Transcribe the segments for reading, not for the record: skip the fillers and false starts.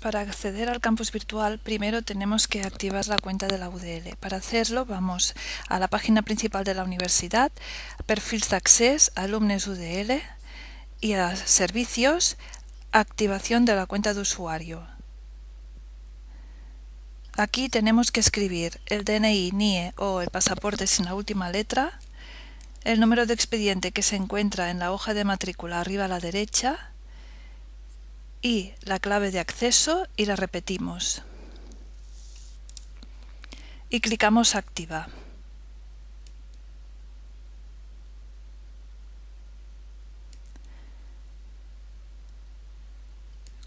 Para acceder al campus virtual, primero tenemos que activar la cuenta de la UDL. Para hacerlo, vamos a la página principal de la universidad, perfils d'accés, alumnes UDL y a servicios, activación de la cuenta de usuario. Aquí tenemos que escribir el DNI, NIE o el pasaporte sin la última letra, el número de expediente que se encuentra en la hoja de matrícula arriba a la derecha y la clave de acceso y la repetimos. Y clicamos Activa.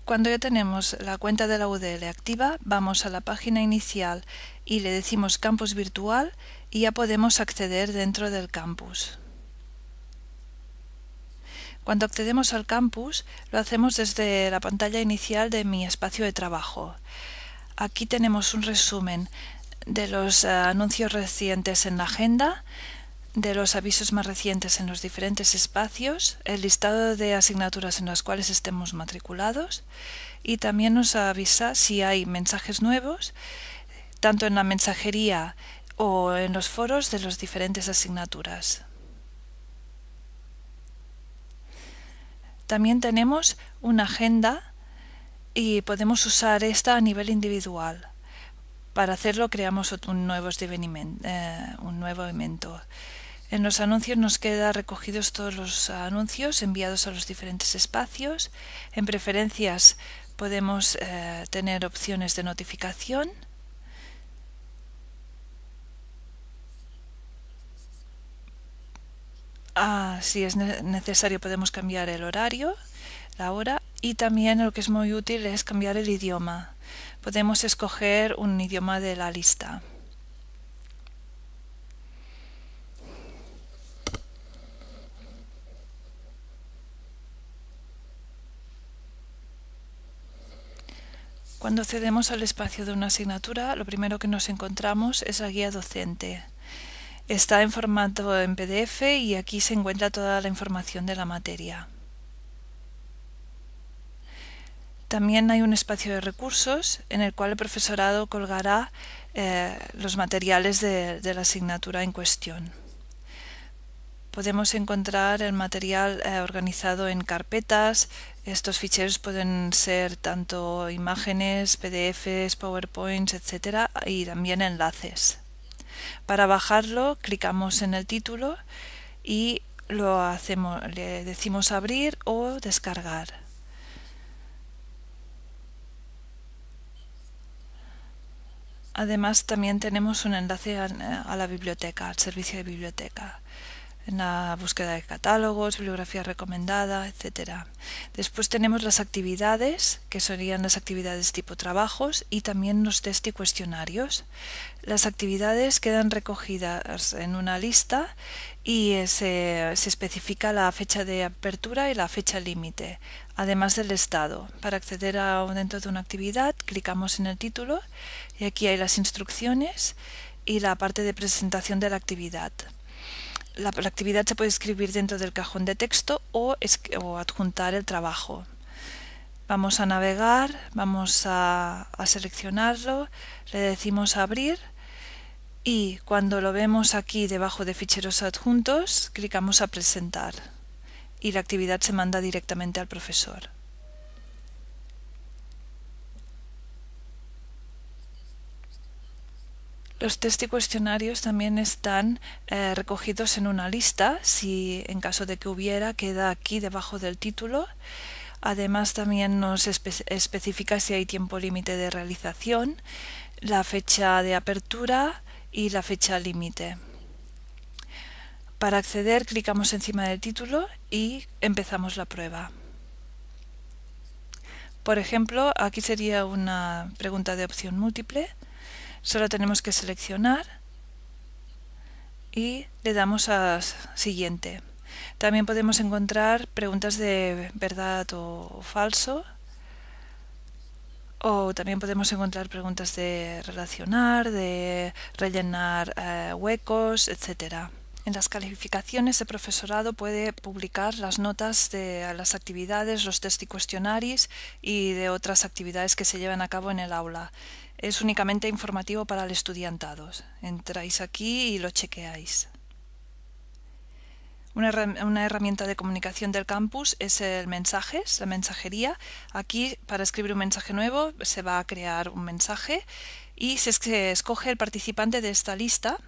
Cuando ya tenemos la cuenta de la UDL activa, vamos a la página inicial y le decimos Campus Virtual y ya podemos acceder dentro del campus. Cuando accedemos al campus, lo hacemos desde la pantalla inicial de mi espacio de trabajo. Aquí tenemos un resumen de los anuncios recientes en la agenda, de los avisos más recientes en los diferentes espacios, el listado de asignaturas en las cuales estemos matriculados y también nos avisa si hay mensajes nuevos, tanto en la mensajería o en los foros de las diferentes asignaturas. También tenemos una agenda y podemos usar esta a nivel individual. Para hacerlo creamos un nuevo evento. En los anuncios nos quedan recogidos todos los anuncios enviados a los diferentes espacios. En preferencias podemos tener opciones de notificación. Si es necesario podemos cambiar el horario, la hora, y también lo que es muy útil es cambiar el idioma. Podemos escoger un idioma de la lista. Cuando accedemos al espacio de una asignatura, lo primero que nos encontramos es la guía docente. Está en formato en PDF y aquí se encuentra toda la información de la materia. También hay un espacio de recursos en el cual el profesorado colgará los materiales de la asignatura en cuestión. Podemos encontrar el material organizado en carpetas. Estos ficheros pueden ser tanto imágenes, PDFs, PowerPoints, etc. y también enlaces. Para bajarlo, clicamos en el título y le decimos abrir o descargar. Además, también tenemos un enlace a la biblioteca, al servicio de biblioteca, en la búsqueda de catálogos, bibliografía recomendada, etc. Después tenemos las actividades, que serían las actividades tipo trabajos, y también los test y cuestionarios. Las actividades quedan recogidas en una lista y se especifica la fecha de apertura y la fecha límite, además del estado. Para acceder dentro de una actividad, clicamos en el título y aquí hay las instrucciones y la parte de presentación de la actividad. La actividad se puede escribir dentro del cajón de texto o adjuntar el trabajo. Vamos a navegar, vamos a seleccionarlo, le decimos abrir y cuando lo vemos aquí debajo de ficheros adjuntos, clicamos a presentar y la actividad se manda directamente al profesor. Los test y cuestionarios también están recogidos en una lista, si en caso de que hubiera, queda aquí debajo del título. Además también nos especifica si hay tiempo límite de realización, la fecha de apertura y la fecha límite. Para acceder clicamos encima del título y empezamos la prueba. Por ejemplo, aquí sería una pregunta de opción múltiple. Solo tenemos que seleccionar y le damos a siguiente. También podemos encontrar preguntas de verdad o falso, o también podemos encontrar preguntas de relacionar, de rellenar huecos, etc. En las calificaciones, el profesorado puede publicar las notas de las actividades, los test y cuestionarios y de otras actividades que se llevan a cabo en el aula. Es únicamente informativo para el estudiantado. Entráis aquí y lo chequeáis. Una herramienta de comunicación del campus es el mensajes, la mensajería. Aquí, para escribir un mensaje nuevo, se va a crear un mensaje y se escoge el participante de esta lista.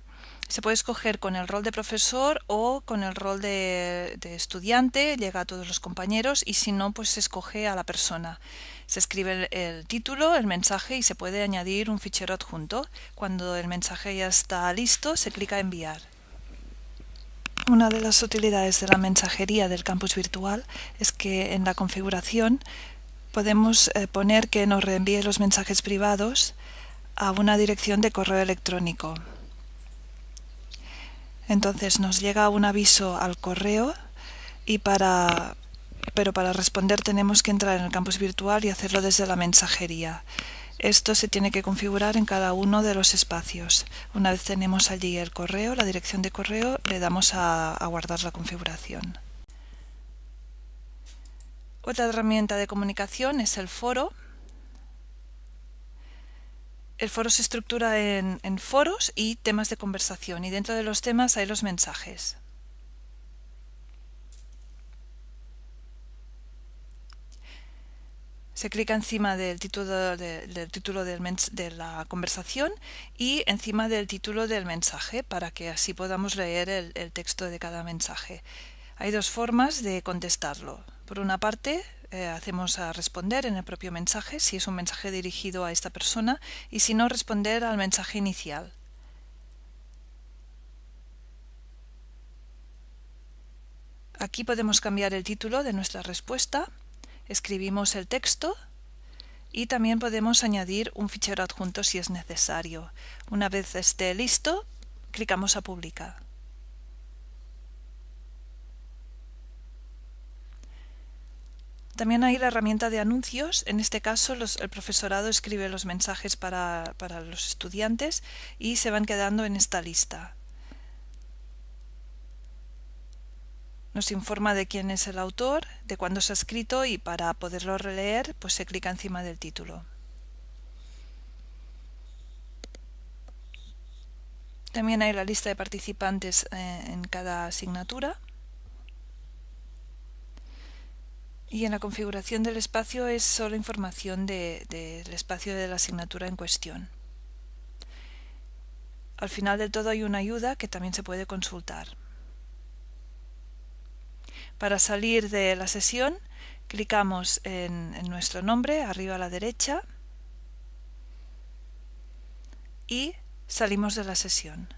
Se puede escoger con el rol de profesor o con el rol de estudiante, llega a todos los compañeros, y si no, pues se escoge a la persona. Se escribe el título, el mensaje, y se puede añadir un fichero adjunto. Cuando el mensaje ya está listo, se clica enviar. Una de las utilidades de la mensajería del campus virtual es que en la configuración podemos poner que nos reenvíe los mensajes privados a una dirección de correo electrónico. Entonces nos llega un aviso al correo pero para responder tenemos que entrar en el campus virtual y hacerlo desde la mensajería. Esto se tiene que configurar en cada uno de los espacios. Una vez tenemos allí el correo, la dirección de correo, le damos a guardar la configuración. Otra herramienta de comunicación es el foro. El foro se estructura en foros y temas de conversación, y dentro de los temas hay los mensajes. Se clica encima del título de la conversación y encima del título del mensaje para que así podamos leer el texto de cada mensaje. Hay dos formas de contestarlo. Por una parte, hacemos a responder en el propio mensaje, si es un mensaje dirigido a esta persona, y si no, responder al mensaje inicial. Aquí podemos cambiar el título de nuestra respuesta, escribimos el texto y también podemos añadir un fichero adjunto si es necesario. Una vez esté listo, clicamos a publicar. También hay la herramienta de anuncios. En este caso, el profesorado escribe los mensajes para los estudiantes y se van quedando en esta lista. Nos informa de quién es el autor, de cuándo se ha escrito, y para poderlo releer, pues se clica encima del título. También hay la lista de participantes en cada asignatura. Y en la configuración del espacio es solo información del espacio de la asignatura en cuestión. Al final del todo hay una ayuda que también se puede consultar. Para salir de la sesión, clicamos en nuestro nombre, arriba a la derecha, y salimos de la sesión.